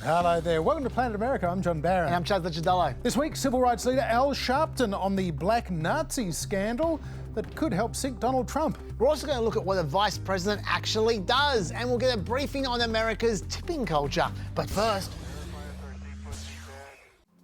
Hello there. Welcome to Planet America. I'm John Barron. And I'm Chad Licciardello. This week, civil rights leader Al Sharpton on the black Nazi scandal that could help sink Donald Trump. We're also going to look at what a vice president actually does, and we'll get a briefing on America's tipping culture. But first...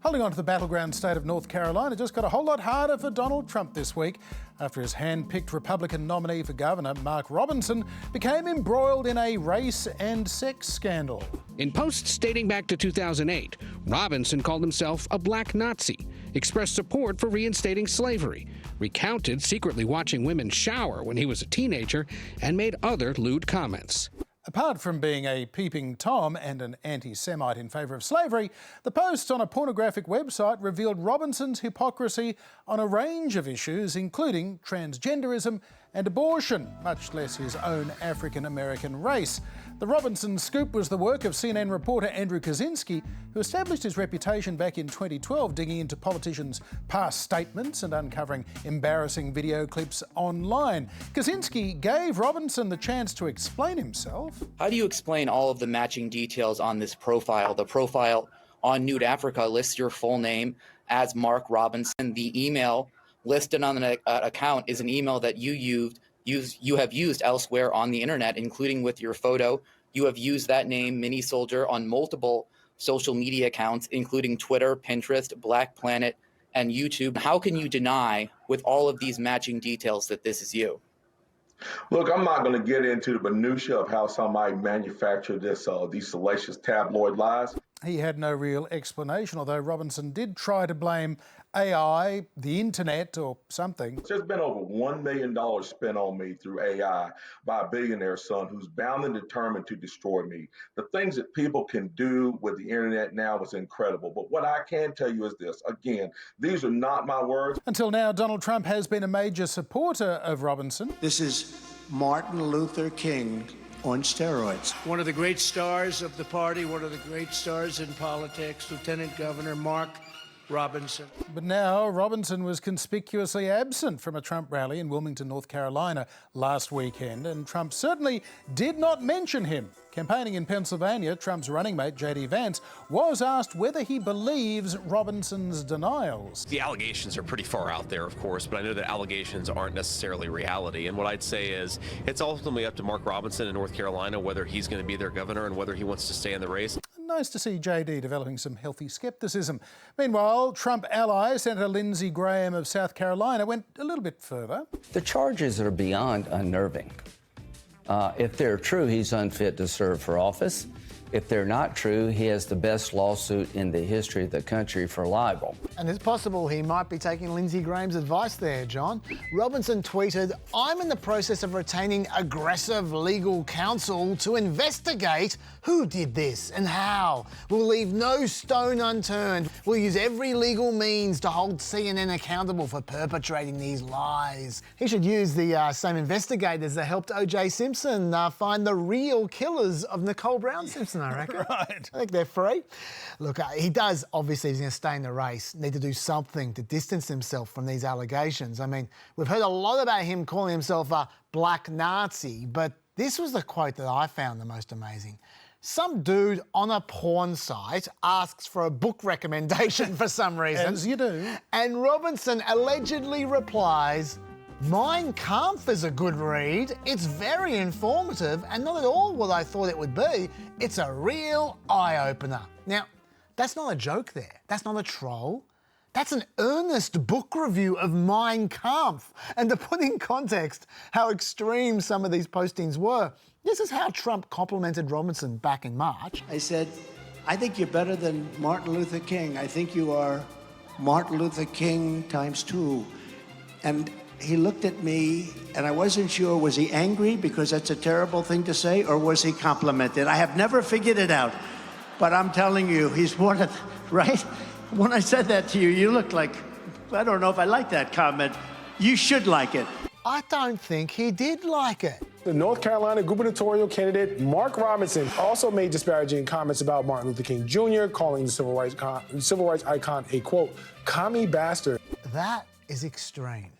Holding on to the battleground state of North Carolina just got a whole lot harder for Donald Trump this week after his hand-picked Republican nominee for governor, Mark Robinson, became embroiled in a race and sex scandal. In posts dating back to 2008, Robinson called himself a black Nazi, expressed support for reinstating slavery, recounted secretly watching women shower when he was a teenager, and made other lewd comments. Apart from being a peeping Tom and an anti-Semite in favour of slavery, the post on a pornographic website revealed Robinson's hypocrisy on a range of issues, including transgenderism and abortion, much less his own African-American race. The Robinson scoop was the work of CNN reporter Andrew Kaczynski, who established his reputation back in 2012 digging into politicians' past statements and uncovering embarrassing video clips online. Kaczynski gave Robinson the chance to explain himself. How do you explain all of the matching details on this profile? The profile on Nude Africa lists your full name as Mark Robinson. The email listed on the account is an email that you have used elsewhere on the internet, including with your photo. You have used that name, Mini Soldier, on multiple social media accounts, including Twitter, Pinterest, Black Planet, and YouTube. How can you deny, with all of these matching details, that this is you? Look, I'm not going to get into the minutia of how somebody manufactured these salacious tabloid lies. He had no real explanation, although Robinson did try to blame AI, the internet, or something. There's been over $1 million spent on me through AI by a billionaire son who's bound and determined to destroy me. The things that people can do with the internet now is incredible. But what I can tell you is this. Again, these are not my words. Until now, Donald Trump has been a major supporter of Robinson. This is Martin Luther King on steroids. One of the great stars of the party, one of the great stars in politics, Lieutenant Governor Mark Robinson. But now Robinson was conspicuously absent from a Trump rally in Wilmington, North Carolina last weekend, and Trump certainly did not mention him. Campaigning in Pennsylvania, Trump's running mate, Vance, was asked whether he believes Robinson's denials. The allegations are pretty far out there, of course, but I know that allegations aren't necessarily reality. And what I'd say is it's ultimately up to Mark Robinson in North Carolina whether he's going to be their governor and whether he wants to stay in the race. Nice to see JD developing some healthy scepticism. Meanwhile, Trump ally Senator Lindsey Graham of South Carolina went a little bit further. The charges are beyond unnerving. If they're true, he's unfit to serve for office. If they're not true, he has the best lawsuit in the history of the country for libel. And it's possible he might be taking Lindsey Graham's advice there, John. Robinson tweeted, "I'm in the process of retaining aggressive legal counsel to investigate who did this and how. We'll leave no stone unturned. We'll use every legal means to hold CNN accountable for perpetrating these lies." He should use the same investigators that helped O.J. Simpson find the real killers of Nicole Brown Simpson, I reckon. Right. I think they're free. Look, he does, obviously, he's going to stay in the race, need to do something to distance himself from these allegations. I mean, we've heard a lot about him calling himself a black Nazi, but this was the quote that I found the most amazing. Some dude on a porn site asks for a book recommendation for some reason. As you do. And Robinson allegedly replies, "Mein Kampf is a good read. It's very informative and not at all what I thought it would be. It's a real eye-opener." Now, that's not a joke there. That's not a troll. That's an earnest book review of Mein Kampf. And to put in context how extreme some of these postings were, this is how Trump complimented Robinson back in March. I said, I think you're better than Martin Luther King. I think you are Martin Luther King ×2. And he looked at me, and I wasn't sure, was he angry because that's a terrible thing to say, or was he complimented? I have never figured it out, but I'm telling you, he's one of, right? When I said that to you, you looked like, I don't know if I like that comment. You should like it. I don't think he did like it. The North Carolina gubernatorial candidate, Mark Robinson, also made disparaging comments about Martin Luther King Jr., calling the civil rights icon a, quote, commie bastard. That is extreme.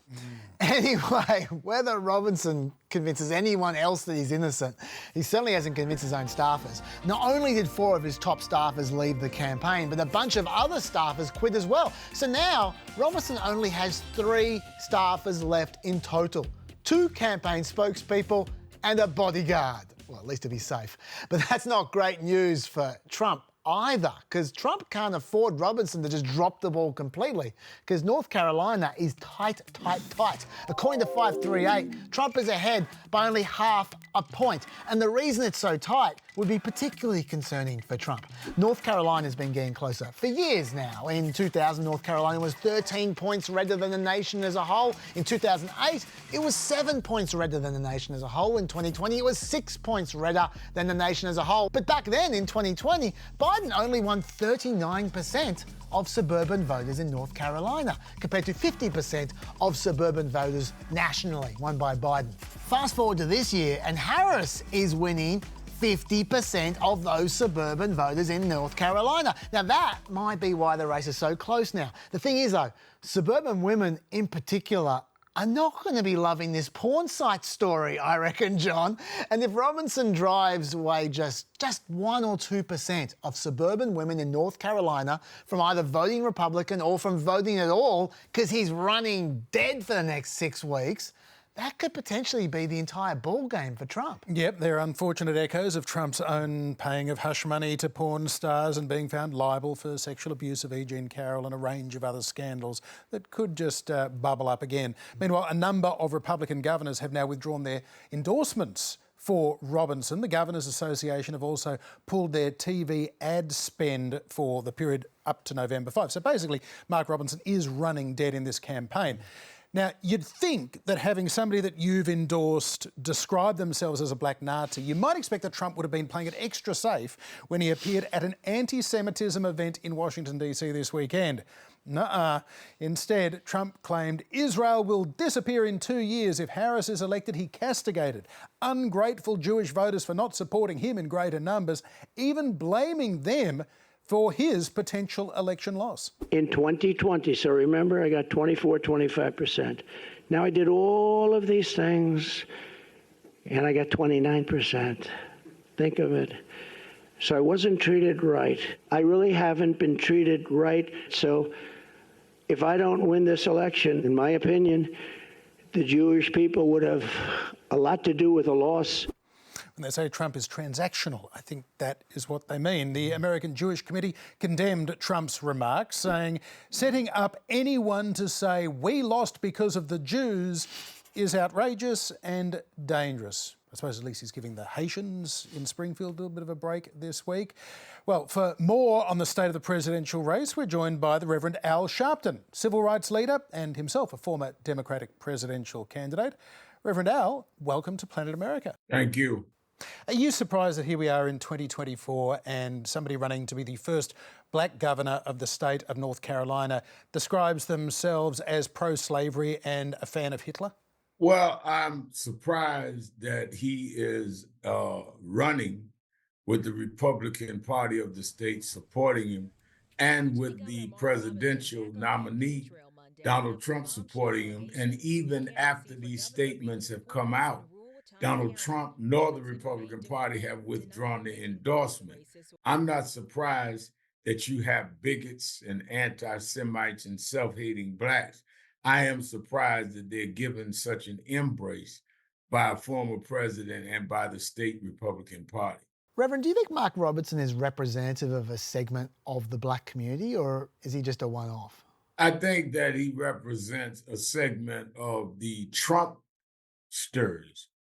Anyway, whether Robinson convinces anyone else that he's innocent, he certainly hasn't convinced his own staffers. Not only did 4 of his top staffers leave the campaign, but a bunch of other staffers quit as well. So now, Robinson only has 3 staffers left in total. 2 campaign spokespeople and a bodyguard. Well, at least to be safe. But that's not great news for Trump either, because Trump can't afford Robinson to just drop the ball completely, because North Carolina is tight. According to 538, Trump is ahead by only half a point. And the reason it's so tight would be particularly concerning for Trump. North Carolina's been getting closer for years now. In 2000, North Carolina was 13 points redder than the nation as a whole. In 2008, it was 7 points redder than the nation as a whole. In 2020, it was 6 points redder than the nation as a whole. But back then, in 2020, Biden only won 39% of suburban voters in North Carolina, compared to 50% of suburban voters nationally, won by Biden. Fast forward to this year, and Harris is winning 50% of those suburban voters in North Carolina. Now, that might be why the race is so close now. The thing is, though, suburban women in particular are not going to be loving this porn site story, I reckon, John. And if Robinson drives away just 1 or 2% of suburban women in North Carolina from either voting Republican or from voting at all, because he's running dead for the next 6 weeks, that could potentially be the entire ball game for Trump. Yep, there are unfortunate echoes of Trump's own paying of hush money to porn stars and being found liable for sexual abuse of E. Jean Carroll and a range of other scandals that could just bubble up again. Meanwhile, a number of Republican governors have now withdrawn their endorsements for Robinson. The Governors Association have also pulled their TV ad spend for the period up to November 5. So basically, Mark Robinson is running dead in this campaign. Now, you'd think that having somebody that you've endorsed describe themselves as a black Nazi, you might expect that Trump would have been playing it extra safe when he appeared at an anti-Semitism event in Washington, D.C. this weekend. Nuh-uh. Instead, Trump claimed Israel will disappear in 2 years if Harris is elected. He castigated ungrateful Jewish voters for not supporting him in greater numbers, even blaming them for his potential election loss. In 2020, so remember, I got 25%. Now I did all of these things, and I got 29%. Think of it. So I wasn't treated right. I really haven't been treated right. So if I don't win this election, in my opinion, the Jewish people would have a lot to do with the loss. When they say Trump is transactional, I think that is what they mean. The American Jewish Committee condemned Trump's remarks, saying setting up anyone to say we lost because of the Jews is outrageous and dangerous. I suppose at least he's giving the Haitians in Springfield a little bit of a break this week. Well, for more on the state of the presidential race, we're joined by the Rev Al Sharpton, civil rights leader and himself a former Democratic presidential candidate. Rev Al, welcome to Planet America. Thank you. Are you surprised that here we are in 2024 and somebody running to be the first black governor of the state of North Carolina describes themselves as pro-slavery and a fan of Hitler? Well, I'm surprised that he is running with the Republican Party of the state supporting him and with the presidential nominee, Donald Trump, supporting him. And even after these statements have come out, Donald Trump nor the Republican Party have withdrawn the endorsement. I'm not surprised that you have bigots and anti-Semites and self-hating blacks. I am surprised that they're given such an embrace by a former president and by the state Republican Party. Reverend, do you think Mark Robinson is representative of a segment of the black community, or is he just a one-off? I think that he represents a segment of the Trumpsters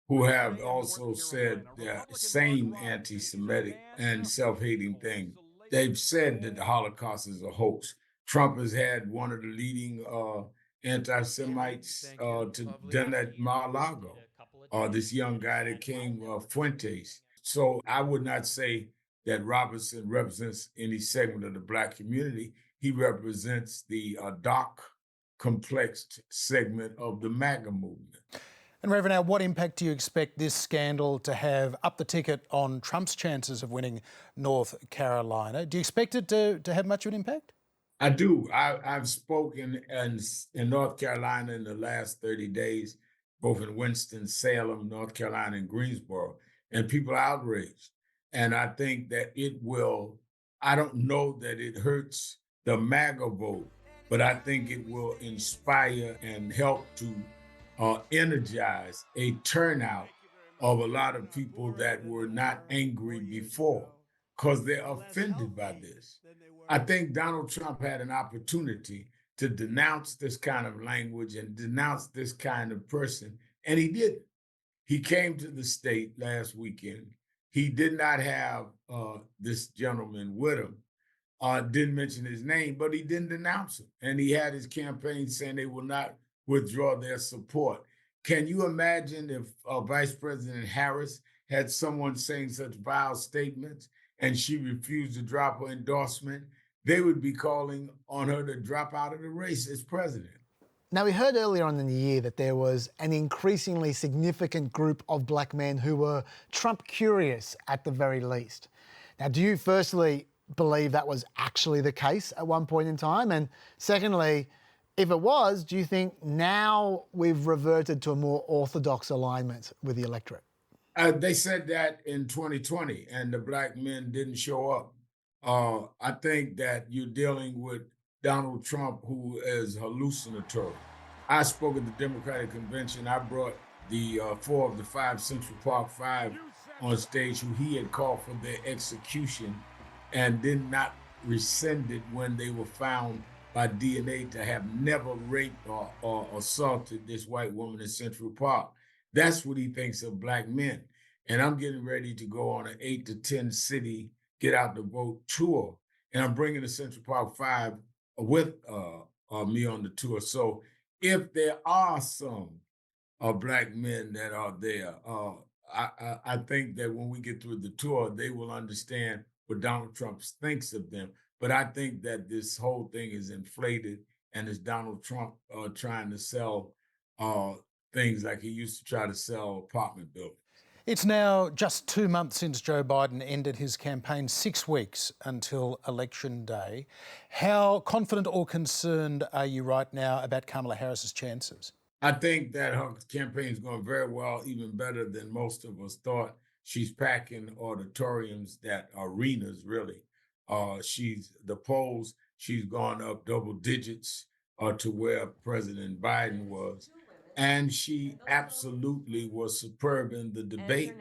who have also said the same anti-Semitic and self-hating thing. They've said that the Holocaust is a hoax. Trump has had one of the leading anti-Semites done at Mar-a-Lago, this young guy that came, Fuentes. So I would not say that Robinson represents any segment of the black community. He represents the dark, complex segment of the MAGA movement. And Reverend Al, what impact do you expect this scandal to have up the ticket on Trump's chances of winning North Carolina? Do you expect it to have much of an impact? I do. I've spoken in North Carolina in the last 30 days, both in Winston-Salem, North Carolina, and Greensboro, and people are outraged. And I think that I don't know that it hurts the MAGA vote, but I think it will inspire and help to energize a turnout of a lot of people that were not angry before because they're offended by this. I think Donald Trump had an opportunity to denounce this kind of language and denounce this kind of person, and he didn't. He came to the state last weekend. He did not have this gentleman with him, didn't mention his name, but he didn't denounce him. And he had his campaign saying they will not withdraw their support. Can you imagine if Vice President Harris had someone saying such vile statements and she refused to drop her endorsement? They would be calling on her to drop out of the race as president. Now, we heard earlier on in the year that there was an increasingly significant group of black men who were Trump curious at the very least. Now, do you firstly believe that was actually the case at one point in time? And secondly, if it was, do you think now we've reverted to a more orthodox alignment with the electorate? They said that in 2020, and the black men didn't show up. I think that you're dealing with Donald Trump, who is hallucinatory. I spoke at the Democratic Convention. I brought the 4 of the 5 Central Park 5 on stage, who he had called for their execution and did not rescind it when they were found by DNA to have never raped or assaulted this white woman in Central Park. That's what he thinks of black men. And I'm getting ready to go on an 8 to 10 city Get Out the Vote tour. And I'm bringing the Central Park 5 with me on the tour. So if there are some black men that are there, I think that when we get through the tour, they will understand what Donald Trump thinks of them. But I think that this whole thing is inflated, and it's Donald Trump trying to sell things like he used to try to sell apartment buildings. It's now just 2 months since Joe Biden ended his campaign, 6 weeks until Election Day. How confident or concerned are you right now about Kamala Harris's chances? I think that her campaign is going very well, even better than most of us thought. She's packing auditoriums, arenas, really. The polls, she's gone up double digits to where President Biden was. And she absolutely was superb in the debate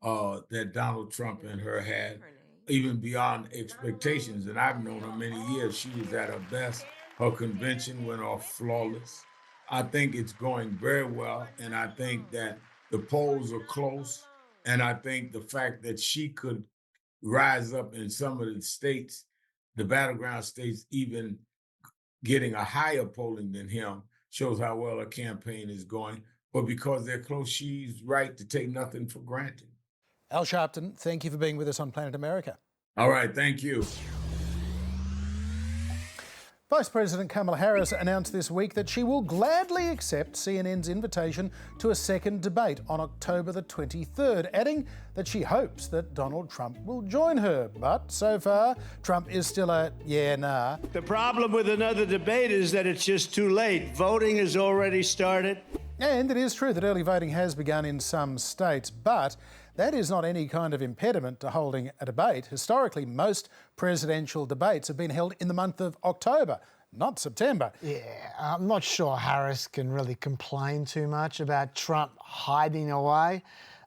that Donald Trump and her had, even beyond expectations. And I've known her many years. She was at her best. Her convention went off flawless. I think it's going very well. And I think that the polls are close. And I think the fact that she could rise up in some of the states, the battleground states, even getting a higher polling than him, shows how well her campaign is going. But because they're close, she's right to take nothing for granted. Al Sharpton, thank you for being with us on Planet America. All right, thank you. Vice President Kamala Harris announced this week that she will gladly accept CNN's invitation to a second debate on October the 23rd, adding that she hopes that Donald Trump will join her. But so far, Trump is still a yeah, nah. The problem with another debate is that it's just too late. Voting has already started. And it is true that early voting has begun in some states, but that is not any kind of impediment to holding a debate. Historically, most presidential debates have been held in the month of October, not September. Yeah, I'm not sure Harris can really complain too much about Trump hiding away.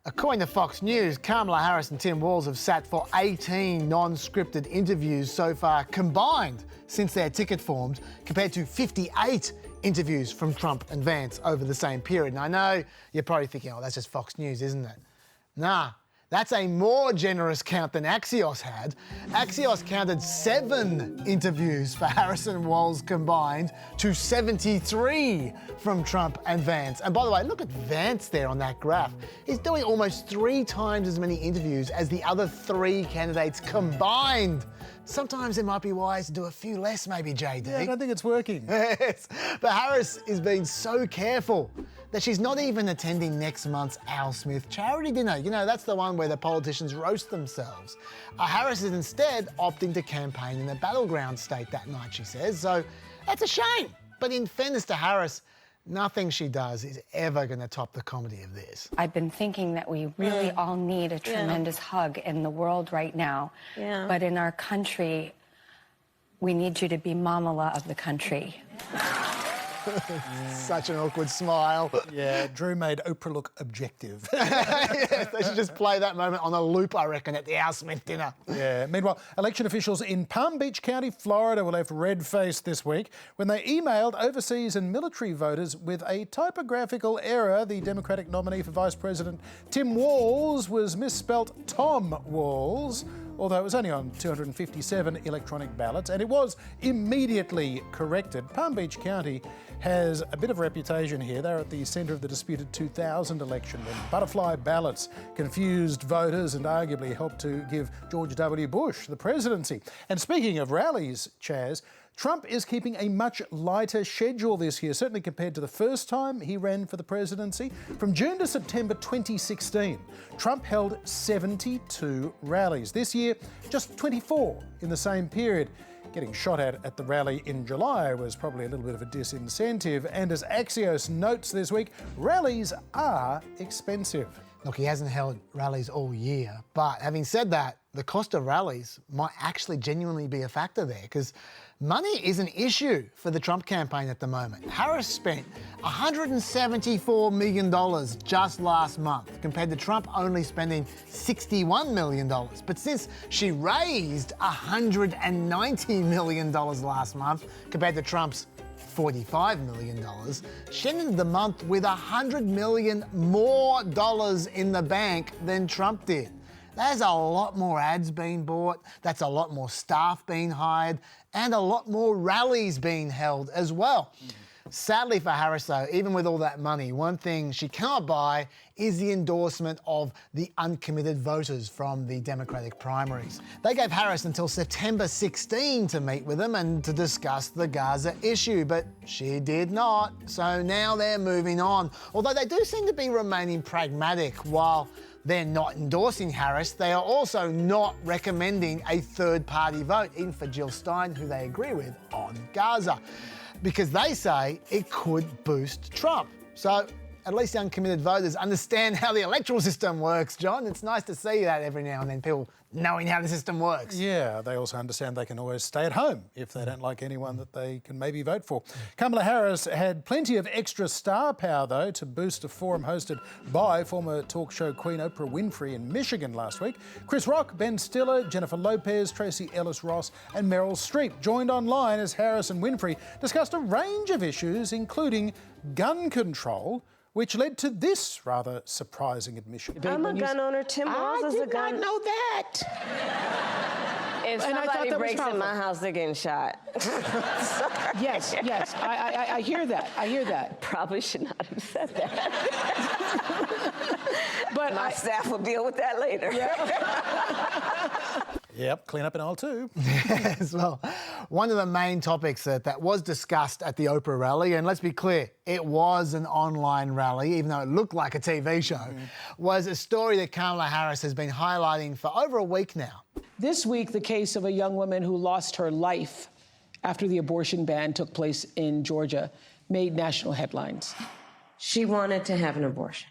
According to Fox News, Kamala Harris and Tim Walz have sat for 18 non-scripted interviews so far combined since their ticket formed, compared to 58 interviews from Trump and Vance over the same period. And I know you're probably thinking, oh, that's just Fox News, isn't it? Nah, that's a more generous count than Axios had. Axios counted 7 interviews for Harris and Walz combined to 73 from Trump and Vance. And by the way, look at Vance there on that graph. He's doing almost 3 times as many interviews as the other 3 candidates combined. Sometimes it might be wise to do a few less, maybe, JD. Yeah, I don't think it's working. Yes, but Harris is being so careful that she's not even attending next month's Al Smith charity dinner. You know, that's the one where the politicians roast themselves. Harris is instead opting to campaign in a battleground state that night, she says, so that's a shame. But in fairness to Harris, nothing she does is ever going to top the comedy of this. I've been thinking that we really all need a tremendous hug in the world right now. But in our country, we need you to be Mamala of the country. Such an awkward smile. Yeah, Drew made Oprah look objective. Yes, they should just play that moment on a loop, I reckon, at the Al Smith dinner. Yeah. Meanwhile, election officials in Palm Beach County, Florida, were left red-faced this week when they emailed overseas and military voters with a typographical error. The Democratic nominee for Vice President Tim Walz was misspelt Tom Walz, although it was only on 257 electronic ballots, and it was immediately corrected. Palm Beach County has a bit of a reputation here. They're at the centre of the disputed 2000 election when butterfly ballots confused voters and arguably helped to give George W. Bush the presidency. And speaking of rallies, Chaz, Trump is keeping a much lighter schedule this year, certainly compared to the first time he ran for the presidency. From June to September 2016, Trump held 72 rallies. This year, just 24 in the same period. Getting shot at the rally in July was probably a little bit of a disincentive. And as Axios notes this week, rallies are expensive. Look, he hasn't held rallies all year, but having said that, the cost of rallies might actually genuinely be a factor there, because money is an issue for the Trump campaign at the moment. Harris spent $174 million just last month, compared to Trump only spending $61 million. But since she raised $190 million last month, compared to Trump's $45 million, she ended the month with $100 million more dollars in the bank than Trump did. There's a lot more ads being bought, that's a lot more staff being hired, and a lot more rallies being held as well. Sadly for Harris though, even with all that money, one thing she cannot buy is the endorsement of the uncommitted voters from the Democratic primaries. They gave Harris until September 16 to meet with them and to discuss the Gaza issue, but she did not. So now they're moving on. Although they do seem to be remaining pragmatic. While they're not endorsing Harris, they are also not recommending a third-party vote, even for Jill Stein, who they agree with, on Gaza, because they say it could boost Trump. So at least the uncommitted voters understand how the electoral system works, John. It's nice to see that every now and then, people knowing how the system works. Yeah, they also understand they can always stay at home if they don't like anyone that they can maybe vote for. Kamala Harris had plenty of extra star power, though, to boost a forum hosted by former talk show queen Oprah Winfrey in Michigan last week. Chris Rock, Ben Stiller, Jennifer Lopez, Tracy Ellis Ross and Meryl Streep joined online as Harris and Winfrey discussed a range of issues, including gun control, which led to this rather surprising admission. I'm a gun owner. Tim Walz is a gun. I did not know that. If somebody breaks in my house, they're getting shot. Yes, I hear that. I hear that. Probably should not have said that. But my staff will deal with that later. Yep, clean up in aisle 2. Yes, well, one of the main topics that was discussed at the Oprah rally, and let's be clear, it was an online rally, even though it looked like a TV show, was a story that Kamala Harris has been highlighting for over a week now. This week, the case of a young woman who lost her life after the abortion ban took place in Georgia made national headlines. She wanted to have an abortion.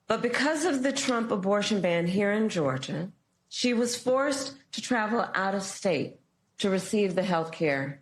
But because of the Trump abortion ban here in Georgia, she was forced to travel out of state to receive the health care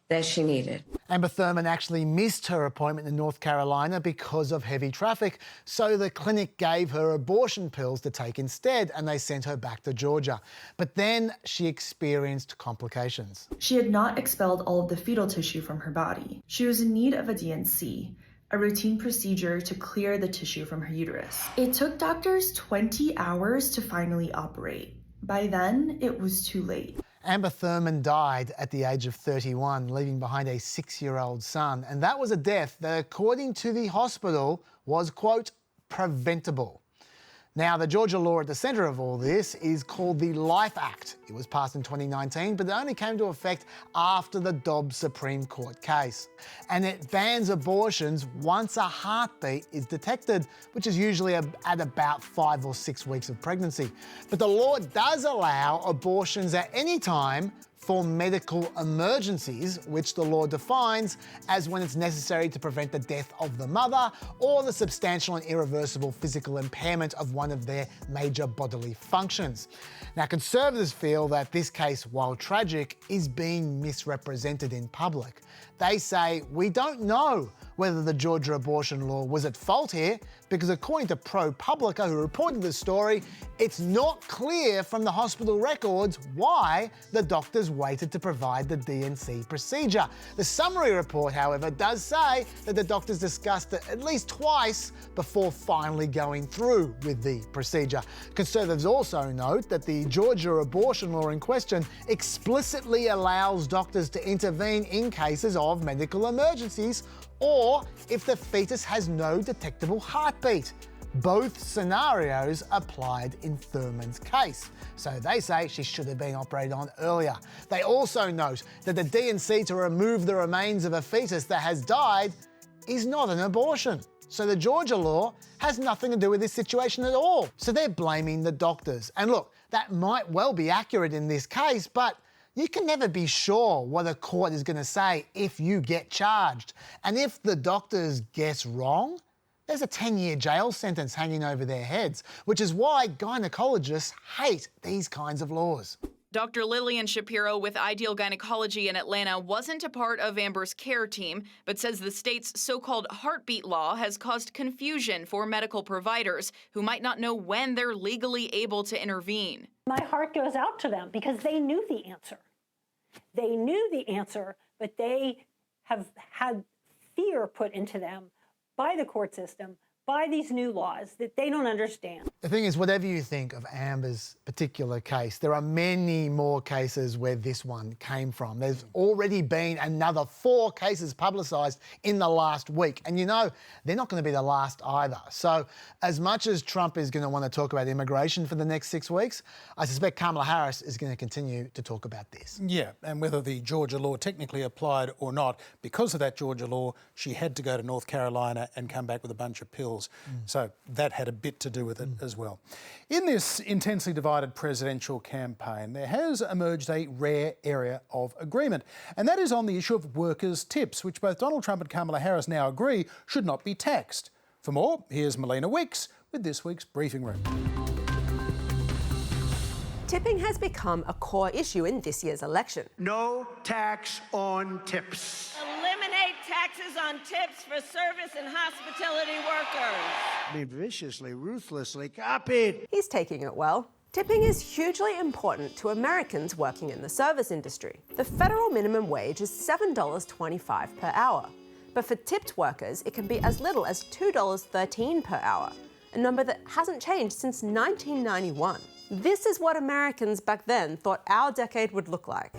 that she needed. Amber Thurman actually missed her appointment in North Carolina because of heavy traffic, so the clinic gave her abortion pills to take instead, and they sent her back to Georgia. But then she experienced complications. She had not expelled all of the fetal tissue from her body. She was in need of a DNC, a routine procedure to clear the tissue from her uterus. It took doctors 20 hours to finally operate. By then, it was too late. Amber Thurman died at the age of 31, leaving behind a 6-year-old son. And that was a death that, according to the hospital, was, quote, preventable. Now, the Georgia law at the centre of all this is called the Life Act. It was passed in 2019, but it only came into effect after the Dobbs Supreme Court case. And it bans abortions once a heartbeat is detected, which is usually at about 5 or 6 weeks of pregnancy. But the law does allow abortions at any time for medical emergencies, which the law defines as when it's necessary to prevent the death of the mother or the substantial and irreversible physical impairment of one of their major bodily functions. Now, conservatives feel that this case, while tragic, is being misrepresented in public. They say, we don't know whether the Georgia abortion law was at fault here because according to ProPublica, who reported the story, it's not clear from the hospital records why the doctors waited to provide the D&C procedure. The summary report, however, does say that the doctors discussed it at least twice before finally going through with the procedure. Conservatives also note that the Georgia abortion law in question explicitly allows doctors to intervene in cases of medical emergencies or if the fetus has no detectable heartbeat. Both scenarios applied in Thurman's case. So they say she should have been operated on earlier. They also note that the D&C to remove the remains of a fetus that has died is not an abortion. So the Georgia law has nothing to do with this situation at all. So they're blaming the doctors. And look, that might well be accurate in this case, but you can never be sure what a court is going to say if you get charged. And if the doctors guess wrong, there's a 10-year jail sentence hanging over their heads, which is why gynecologists hate these kinds of laws. Dr. Lillian Shapiro with Ideal Gynecology in Atlanta wasn't a part of Amber's care team, but says the state's so-called heartbeat law has caused confusion for medical providers who might not know when they're legally able to intervene. My heart goes out to them because they knew the answer. They knew the answer, but they have had fear put into them by the court system, by these new laws that they don't understand. The thing is, whatever you think of Amber's particular case, there are many more cases where this one came from. There's already been another 4 cases publicised in the last week. And you know, they're not going to be the last either. So as much as Trump is going to want to talk about immigration for the next 6 weeks, I suspect Kamala Harris is going to continue to talk about this. Yeah, and whether the Georgia law technically applied or not, because of that Georgia law, she had to go to North Carolina and come back with a bunch of pills. So that had a bit to do with it as well. In this intensely divided presidential campaign, there has emerged a rare area of agreement, and that is on the issue of workers' tips, which both Donald Trump and Kamala Harris now agree should not be taxed. For more, here's Melina Wicks with this week's Briefing Room. Tipping has become a core issue in this year's election. No tax on tips. Eliminate taxes on tips for service and hospitality workers. I mean, viciously, ruthlessly copied. He's taking it well. Tipping is hugely important to Americans working in the service industry. The federal minimum wage is $7.25 per hour. But for tipped workers, it can be as little as $2.13 per hour, a number that hasn't changed since 1991. This is what Americans back then thought our decade would look like.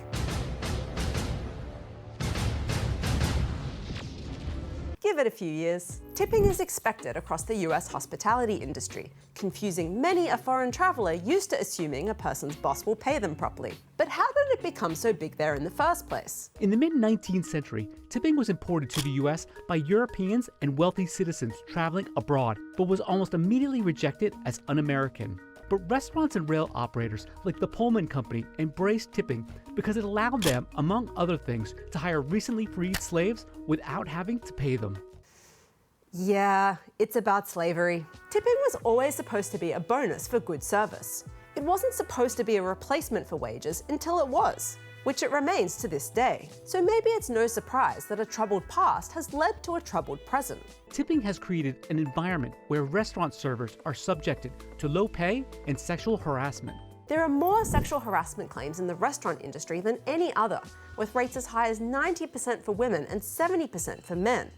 Give it a few years. Tipping is expected across the US hospitality industry, confusing many a foreign traveller used to assuming a person's boss will pay them properly. But how did it become so big there in the first place? In the mid-19th century, tipping was imported to the US by Europeans and wealthy citizens traveling abroad, but was almost immediately rejected as un-American. But restaurants and rail operators like the Pullman Company embraced tipping because it allowed them, among other things, to hire recently freed slaves without having to pay them. Yeah, it's about slavery. Tipping was always supposed to be a bonus for good service. It wasn't supposed to be a replacement for wages until it was, which it remains to this day. So maybe it's no surprise that a troubled past has led to a troubled present. Tipping has created an environment where restaurant servers are subjected to low pay and sexual harassment. There are more sexual harassment claims in the restaurant industry than any other, with rates as high as 90% for women and 70% for men.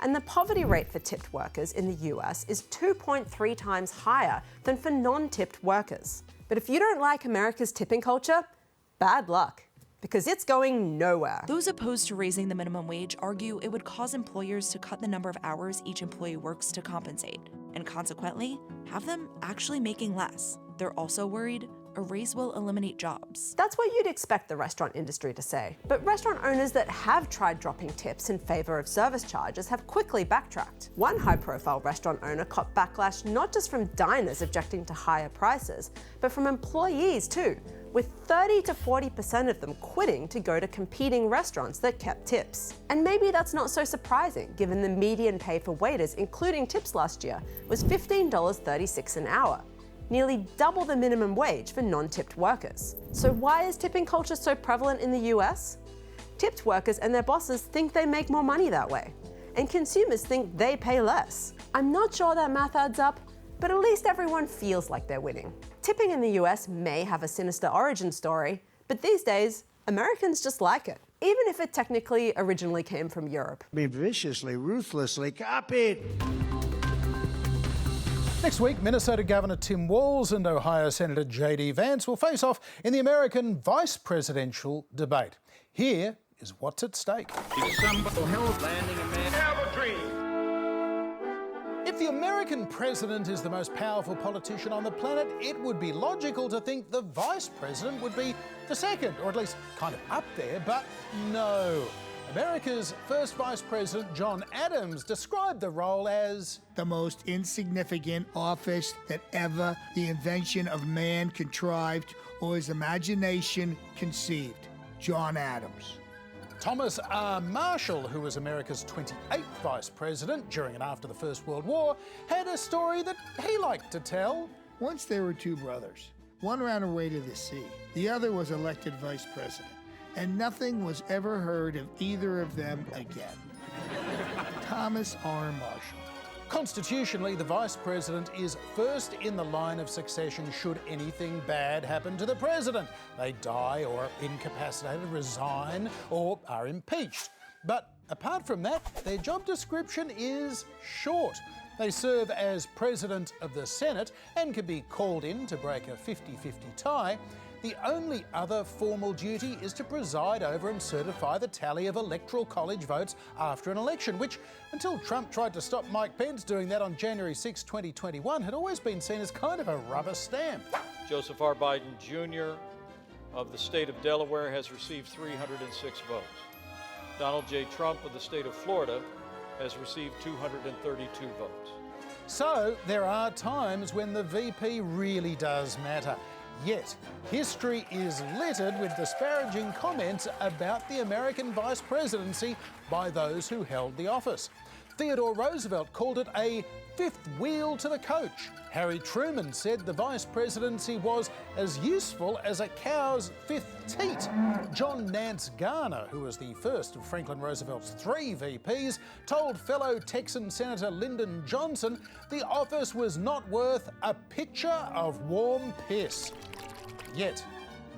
And the poverty rate for tipped workers in the US is 2.3 times higher than for non-tipped workers. But if you don't like America's tipping culture, bad luck. because it's going nowhere. Those opposed to raising the minimum wage argue it would cause employers to cut the number of hours each employee works to compensate, and consequently, have them actually making less. They're also worried a raise will eliminate jobs. That's what you'd expect the restaurant industry to say. But restaurant owners that have tried dropping tips in favor of service charges have quickly backtracked. One high-profile restaurant owner caught backlash not just from diners objecting to higher prices, but from employees too, with 30 to 40% of them quitting to go to competing restaurants that kept tips. And maybe that's not so surprising, given the median pay for waiters, including tips last year, was $15.36 an hour, nearly double the minimum wage for non-tipped workers. So why is tipping culture so prevalent in the US? Tipped workers and their bosses think they make more money that way, and consumers think they pay less. I'm not sure that math adds up, but at least everyone feels like they're winning. Tipping in the US may have a sinister origin story, but these days, Americans just like it, even if it technically originally came from Europe. Be viciously, ruthlessly copied. Next week, Minnesota Governor Tim Walz and Ohio Senator J.D. Vance will face off in the American vice presidential debate. Here is what's at stake. If the American president is the most powerful politician on the planet, it would be logical to think the vice president would be the second, or at least kind of up there, but no. America's first Vice President, John Adams, described the role as the most insignificant office that ever the invention of man contrived or his imagination conceived. John Adams. Thomas R. Marshall, who was America's 28th Vice President during and after the First World War, had a story that he liked to tell. Once there were two brothers. One ran away to the sea. The other was elected Vice President. And nothing was ever heard of either of them again. Thomas R. Marshall. Constitutionally, the Vice President is first in the line of succession should anything bad happen to the President. They die or are incapacitated, resign, or are impeached. But apart from that, their job description is short. They serve as President of the Senate and can be called in to break a 50-50 tie. The only other formal duty is to preside over and certify the tally of Electoral College votes after an election, which, until Trump tried to stop Mike Pence doing that on January 6, 2021, had always been seen as kind of a rubber stamp. Joseph R. Biden Jr. of the state of Delaware has received 306 votes. Donald J. Trump of the state of Florida has received 232 votes. So there are times when the VP really does matter. Yet, history is littered with disparaging comments about the American vice presidency by those who held the office. Theodore Roosevelt called it a fifth wheel to the coach. Harry Truman said the vice presidency was as useful as a cow's fifth teat. John Nance Garner, who was the first of Franklin Roosevelt's 3 VPs, told fellow Texan Senator Lyndon Johnson the office was not worth a pitcher of warm piss. Yet,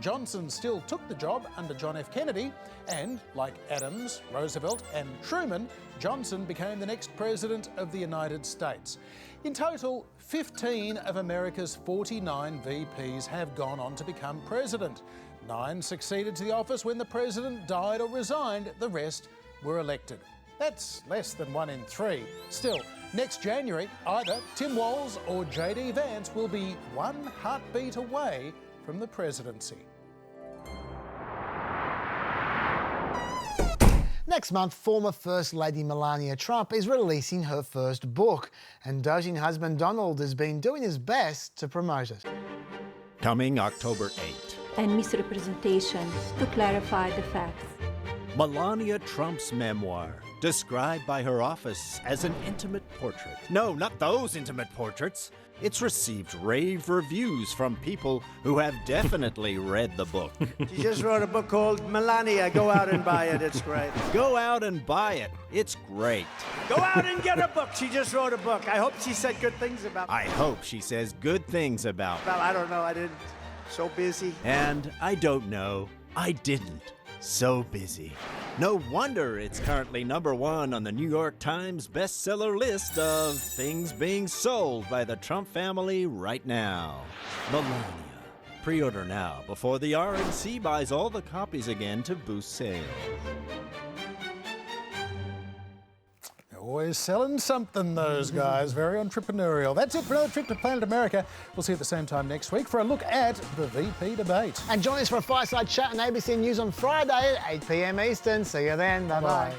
Johnson still took the job under John F. Kennedy, and like Adams, Roosevelt and Truman, Johnson became the next president of the United States. In total, 15 of America's 49 VPs have gone on to become president. 9 succeeded to the office when the president died or resigned, the rest were elected. That's less than 1 in 3. Still, next January, either Tim Walz or J.D. Vance will be one heartbeat away from the presidency. Next month, former First Lady Melania Trump is releasing her first book, and doting husband Donald has been doing his best to promote it. Coming October 8. And misrepresentation to clarify the facts. Melania Trump's memoir, described by her office as an intimate portrait. No, not those intimate portraits. It's received rave reviews from people who have definitely read the book. She just wrote a book called Melania. Go out and buy it. It's great. Go out and buy it. It's great. Go out and get a book. She just wrote a book. I hope she said good things about it. I hope she says good things about it. Well, I don't know. I didn't. So busy. And I don't know. I didn't. So busy. No wonder it's currently #1 on the New York Times bestseller list of things being sold by the Trump family right now. Melania, Pre-order now before the RNC buys all the copies again to boost sales. Always selling something, those guys. Very entrepreneurial. That's it for another trip to Planet America. We'll see you at the same time next week for a look at the VP debate. And join us for a fireside chat on ABC News on Friday at 8 p.m. Eastern. See you then. Bye-bye.